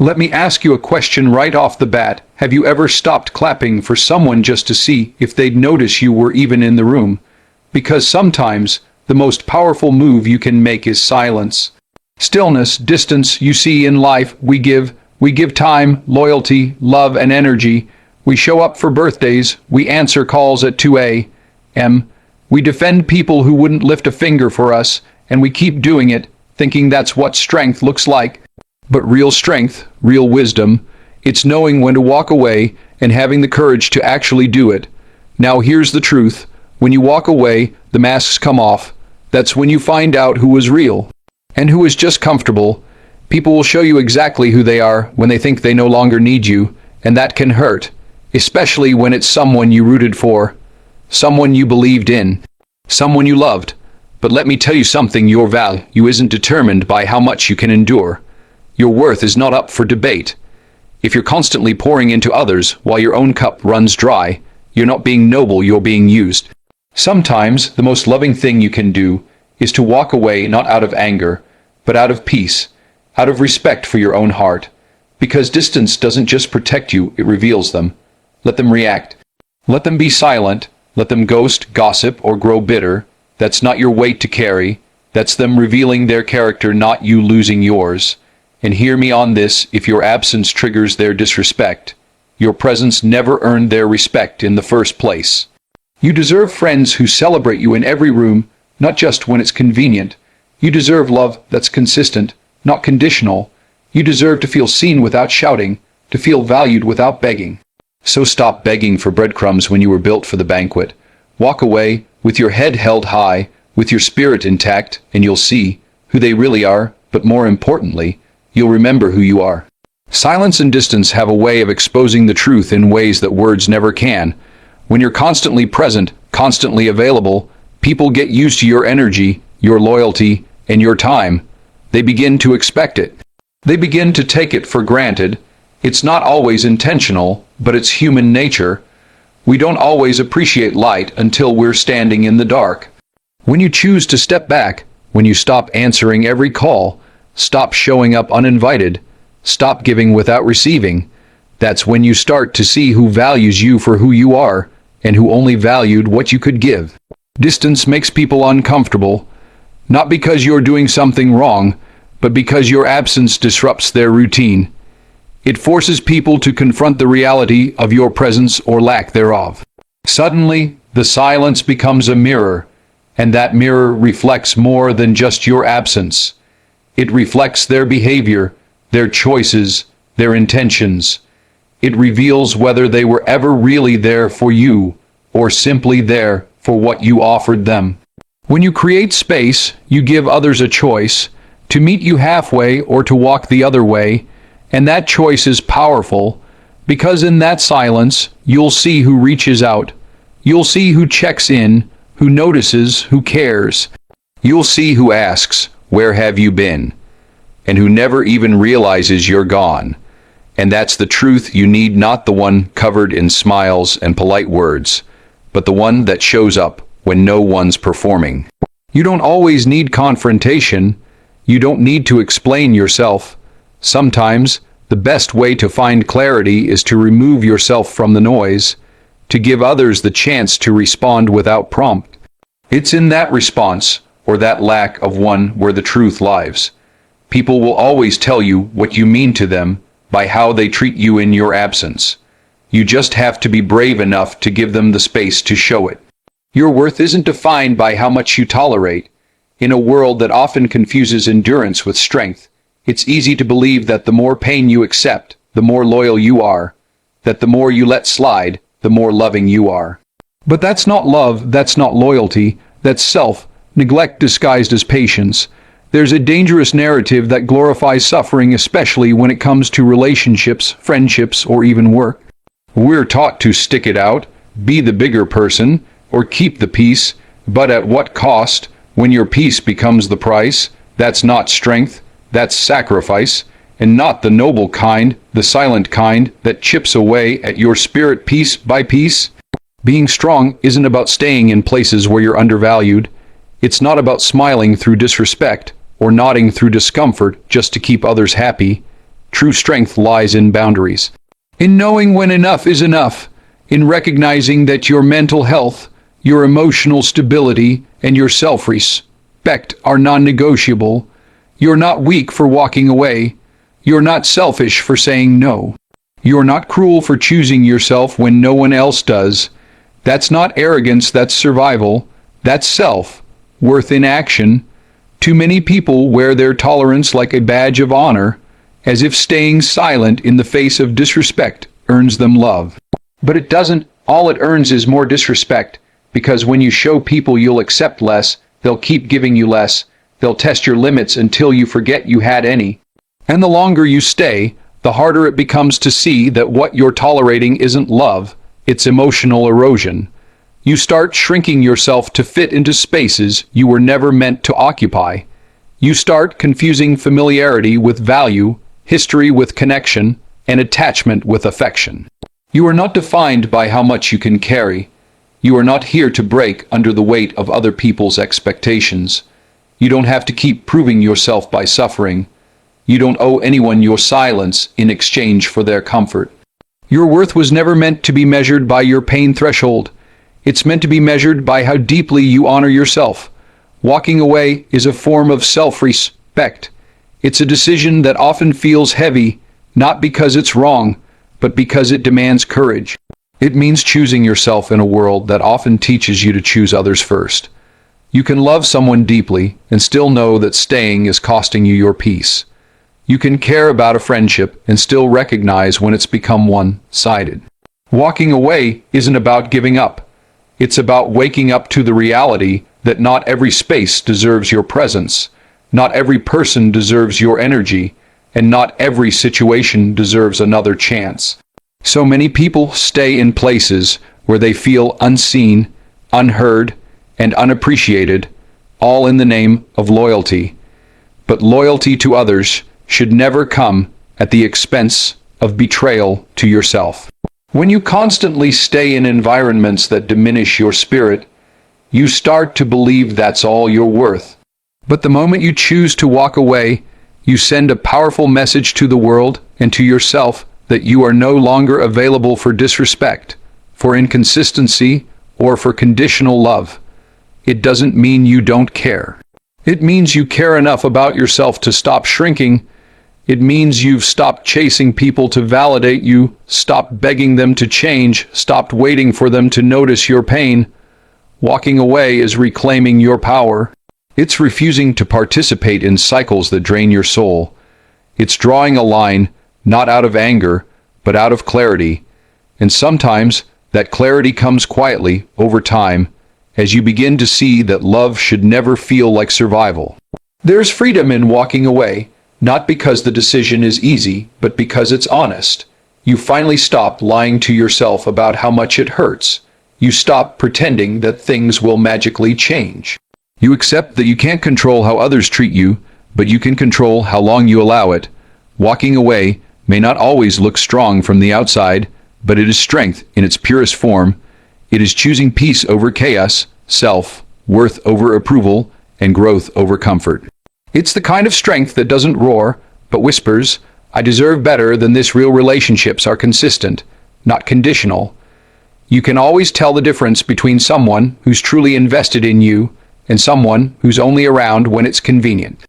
Let me ask you a question right off the bat. Have you ever stopped clapping for someone just to see if they'd notice you were even in the room? Because sometimes the most powerful move you can make is silence. Stillness, distance. You see, in life we give time, loyalty, love, and energy. We show up for birthdays, we answer calls at 2 a.m. We defend people who wouldn't lift a finger for us, and we keep doing it, thinking that's what strength looks like. But real strength, real wisdom, it's knowing when to walk away and having the courage to actually do it. Now here's the truth. When you walk away, the masks come off. That's when you find out who was real and who is just comfortable. People will show you exactly who they are when they think they no longer need you, and that can hurt, especially when it's someone you rooted for, someone you believed in, someone you loved. But let me tell you something, your value isn't determined by how much you can endure. Your worth is not up for debate. If you're constantly pouring into others while your own cup runs dry, you're not being noble, you're being used. Sometimes the most loving thing you can do is to walk away, not out of anger, but out of peace, out of respect for your own heart. Because distance doesn't just protect you, it reveals them. Let them react. Let them be silent. Let them ghost, gossip, or grow bitter. That's not your weight to carry. That's them revealing their character, not you losing yours. And hear me on this, if your absence triggers their disrespect, your presence never earned their respect in the first place. You deserve friends who celebrate you in every room, not just when it's convenient. You deserve love that's consistent, not conditional. You deserve to feel seen without shouting, to feel valued without begging. So stop begging for breadcrumbs when you were built for the banquet. Walk away with your head held high, with your spirit intact, and you'll see who they really are, but more importantly, you'll remember who you are. Silence and distance have a way of exposing the truth in ways that words never can. When you're constantly present, constantly available, people get used to your energy, your loyalty, and your time. They begin to expect it. They begin to take it for granted. It's not always intentional, but it's human nature. We don't always appreciate light until we're standing in the dark. When you choose to step back, when you stop answering every call, stop showing up uninvited, stop giving without receiving, that's when you start to see who values you for who you are, and who only valued what you could give. Distance makes people uncomfortable, not because you're doing something wrong, but because your absence disrupts their routine. It forces people to confront the reality of your presence or lack thereof. Suddenly, the silence becomes a mirror, and that mirror reflects more than just your absence. It reflects their behavior, their choices, their intentions. It reveals whether they were ever really there for you, or simply there for what you offered them. When you create space, you give others a choice, to meet you halfway or to walk the other way, and that choice is powerful, because in that silence, you'll see who reaches out. You'll see who checks in, who notices, who cares. You'll see who asks, "Where have you been?" and who never even realizes you're gone. And that's the truth you need, not the one covered in smiles and polite words, but the one that shows up when no one's performing. You don't always need confrontation. You don't need to explain yourself. Sometimes, the best way to find clarity is to remove yourself from the noise, to give others the chance to respond without prompt. It's in that response, or that lack of one, where the truth lies. People will always tell you what you mean to them by how they treat you in your absence. You just have to be brave enough to give them the space to show it. Your worth isn't defined by how much you tolerate. In a world that often confuses endurance with strength, it's easy to believe that the more pain you accept, the more loyal you are, that the more you let slide, the more loving you are. But that's not love, that's not loyalty, that's self-neglect disguised as patience. There's a dangerous narrative that glorifies suffering, especially when it comes to relationships, friendships, or even work. We're taught to stick it out, be the bigger person, or keep the peace, but at what cost? When your peace becomes the price, that's not strength, that's sacrifice, and not the noble kind, the silent kind that chips away at your spirit piece by piece. Being strong isn't about staying in places where you're undervalued. It's not about smiling through disrespect or nodding through discomfort just to keep others happy. True strength lies in boundaries. In knowing when enough is enough, in recognizing that your mental health, your emotional stability, and your self-respect are non-negotiable. You're not weak for walking away. You're not selfish for saying no. You're not cruel for choosing yourself when no one else does. That's not arrogance, that's survival. That's self-worth in action. Too many people wear their tolerance like a badge of honor, as if staying silent in the face of disrespect earns them love. But it doesn't. All it earns is more disrespect, because when you show people you'll accept less, they'll keep giving you less. They'll test your limits until you forget you had any. And the longer you stay, the harder it becomes to see that what you're tolerating isn't love, it's emotional erosion. You start shrinking yourself to fit into spaces you were never meant to occupy. You start confusing familiarity with value, history with connection, and attachment with affection. You are not defined by how much you can carry. You are not here to break under the weight of other people's expectations. You don't have to keep proving yourself by suffering. You don't owe anyone your silence in exchange for their comfort. Your worth was never meant to be measured by your pain threshold. It's meant to be measured by how deeply you honor yourself. Walking away is a form of self-respect. It's a decision that often feels heavy, not because it's wrong, but because it demands courage. It means choosing yourself in a world that often teaches you to choose others first. You can love someone deeply and still know that staying is costing you your peace. You can care about a friendship and still recognize when it's become one-sided. Walking away isn't about giving up. It's about waking up to the reality that not every space deserves your presence, not every person deserves your energy, and not every situation deserves another chance. So many people stay in places where they feel unseen, unheard, and unappreciated, all in the name of loyalty. But loyalty to others should never come at the expense of betrayal to yourself. When you constantly stay in environments that diminish your spirit, you start to believe that's all you're worth. But the moment you choose to walk away, you send a powerful message to the world and to yourself that you are no longer available for disrespect, for inconsistency, or for conditional love. It doesn't mean you don't care. It means you care enough about yourself to stop shrinking. It means you've stopped chasing people to validate you, stopped begging them to change, stopped waiting for them to notice your pain. Walking away is reclaiming your power. It's refusing to participate in cycles that drain your soul. It's drawing a line, not out of anger, but out of clarity. And sometimes that clarity comes quietly, over time, as you begin to see that love should never feel like survival. There's freedom in walking away, not because the decision is easy, but because it's honest. You finally stop lying to yourself about how much it hurts. You stop pretending that things will magically change. You accept that you can't control how others treat you, but you can control how long you allow it. Walking away may not always look strong from the outside, but it is strength in its purest form. It is choosing peace over chaos, self-worth over approval, and growth over comfort. It's the kind of strength that doesn't roar, but whispers, "I deserve better than this." Real relationships are consistent, not conditional. You can always tell the difference between someone who's truly invested in you and someone who's only around when it's convenient.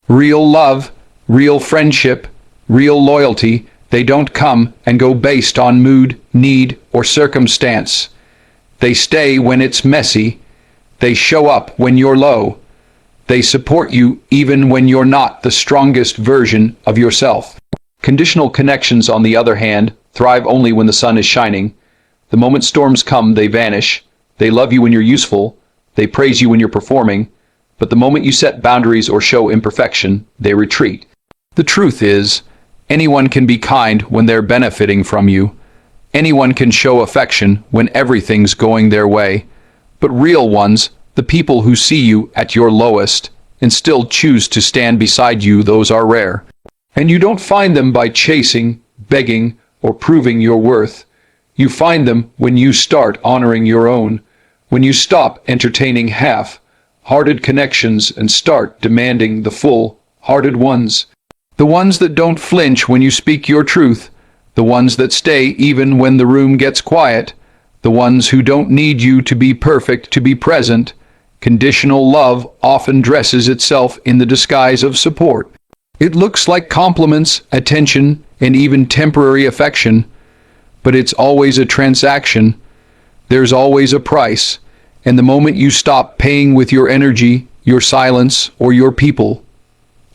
Real love, real friendship, real loyalty, they don't come and go based on mood, need, or circumstance. They stay when it's messy. They show up when you're low. They support you even when you're not the strongest version of yourself. Conditional connections, on the other hand, thrive only when the sun is shining. The moment storms come, they vanish. They love you when you're useful. They praise you when you're performing. But the moment you set boundaries or show imperfection, they retreat. The truth is, anyone can be kind when they're benefiting from you. Anyone can show affection when everything's going their way. But real ones, the people who see you at your lowest and still choose to stand beside you, those are rare. And you don't find them by chasing, begging, or proving your worth. You find them when you start honoring your own, when you stop entertaining half-hearted connections and start demanding the full-hearted ones. The ones that don't flinch when you speak your truth, the ones that stay even when the room gets quiet, the ones who don't need you to be perfect to be present. Conditional love often dresses itself in the disguise of support. It looks like compliments, attention, and even temporary affection, but it's always a transaction. There's always a price, and the moment you stop paying with your energy, your silence, or your people,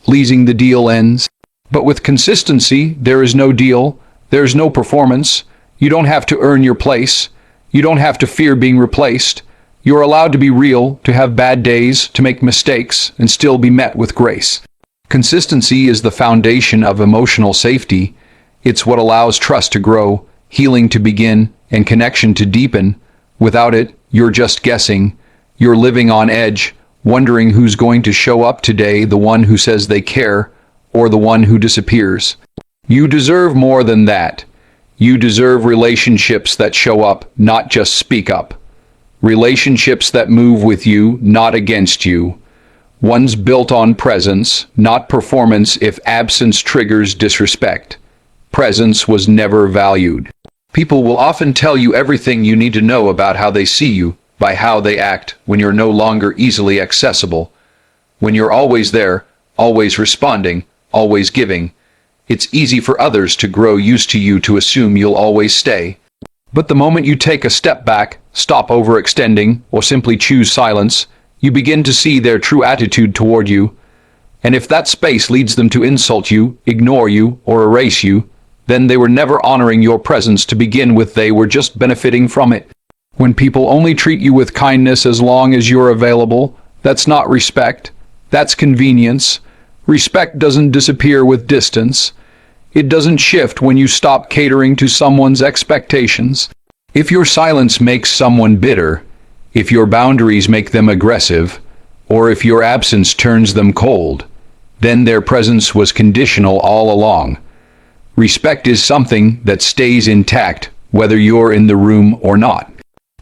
leasing the deal ends. But with consistency, there is no deal, there's no performance. You don't have to earn your place. You don't have to fear being replaced. You're allowed to be real, to have bad days, to make mistakes, and still be met with grace. Consistency is the foundation of emotional safety. It's what allows trust to grow, healing to begin, and connection to deepen. Without it, you're just guessing. You're living on edge, wondering who's going to show up today, the one who says they care, or the one who disappears. You deserve more than that. You deserve relationships that show up, not just speak up. Relationships that move with you, not against you. Ones built on presence, not performance if absence triggers disrespect. Presence was never valued. People will often tell you everything you need to know about how they see you, by how they act when you're no longer easily accessible. When you're always there, always responding, always giving, it's easy for others to grow used to you to assume you'll always stay. But the moment you take a step back, stop overextending, or simply choose silence, you begin to see their true attitude toward you. And if that space leads them to insult you, ignore you, or erase you, then they were never honoring your presence to begin with, they were just benefiting from it. When people only treat you with kindness as long as you're available, that's not respect, that's convenience. Respect doesn't disappear with distance. It doesn't shift when you stop catering to someone's expectations. If your silence makes someone bitter, if your boundaries make them aggressive, or if your absence turns them cold, then their presence was conditional all along. Respect is something that stays intact whether you're in the room or not.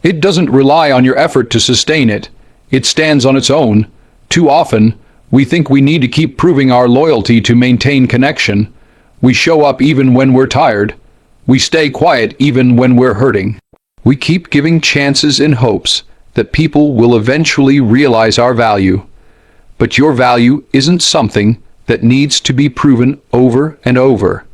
It doesn't rely on your effort to sustain it. It stands on its own. Too often, we think we need to keep proving our loyalty to maintain connection. We show up even when we're tired. We stay quiet even when we're hurting. We keep giving chances in hopes that people will eventually realize our value. But your value isn't something that needs to be proven over and over.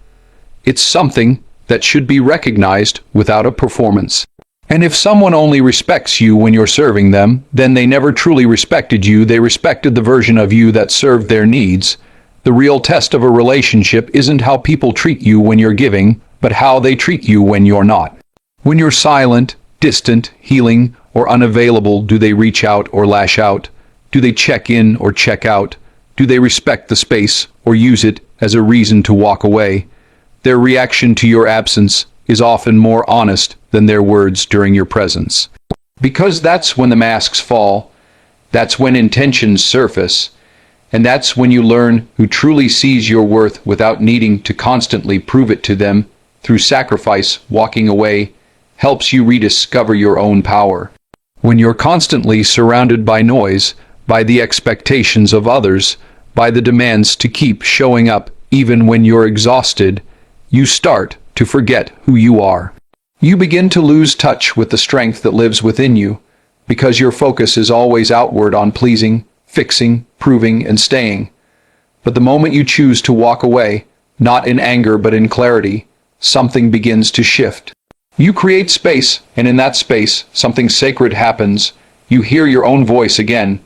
It's something that should be recognized without a performance. And if someone only respects you when you're serving them, then they never truly respected you. They respected the version of you that served their needs. The real test of a relationship isn't how people treat you when you're giving, but how they treat you when you're not. When you're silent, distant, healing, or unavailable, do they reach out or lash out? Do they check in or check out? Do they respect the space or use it as a reason to walk away? Their reaction to your absence is often more honest than their words during your presence. Because that's when the masks fall, that's when intentions surface, and that's when you learn who truly sees your worth without needing to constantly prove it to them. Through sacrifice, walking away helps you rediscover your own power. When you're constantly surrounded by noise, by the expectations of others, by the demands to keep showing up even when you're exhausted, you start to forget who you are. You begin to lose touch with the strength that lives within you, because your focus is always outward on pleasing, fixing, proving, and staying. But the moment you choose to walk away, not in anger but in clarity, something begins to shift. You create space, and in that space, something sacred happens. You hear your own voice again.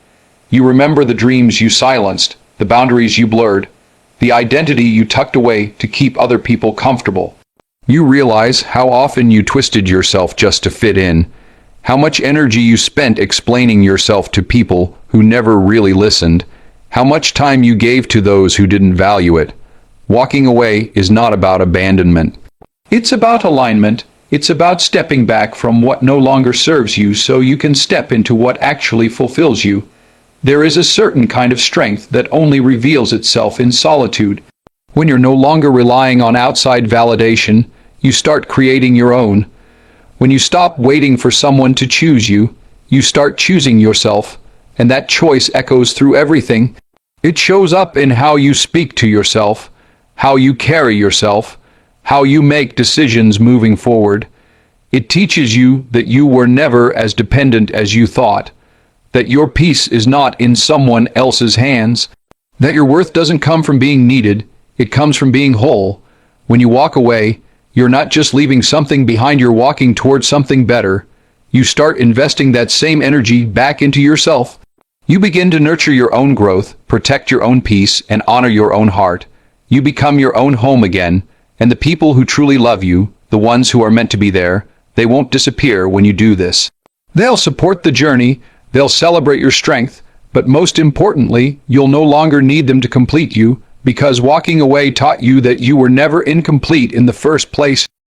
You remember the dreams you silenced, the boundaries you blurred, the identity you tucked away to keep other people comfortable. You realize how often you twisted yourself just to fit in, how much energy you spent explaining yourself to people who never really listened, how much time you gave to those who didn't value it. Walking away is not about abandonment. It's about alignment. It's about stepping back from what no longer serves you so you can step into what actually fulfills you. There is a certain kind of strength that only reveals itself in solitude. When you're no longer relying on outside validation, you start creating your own. When you stop waiting for someone to choose you, you start choosing yourself, and that choice echoes through everything. It shows up in how you speak to yourself, how you carry yourself, how you make decisions moving forward. It teaches you that you were never as dependent as you thought, that your peace is not in someone else's hands, that your worth doesn't come from being needed, it comes from being whole. When you walk away, you're not just leaving something behind, you're walking towards something better. You start investing that same energy back into yourself. You begin to nurture your own growth, protect your own peace, and honor your own heart. You become your own home again, and the people who truly love you, the ones who are meant to be there, they won't disappear when you do this. They'll support the journey, they'll celebrate your strength, but most importantly, you'll no longer need them to complete you, because walking away taught you that you were never incomplete in the first place.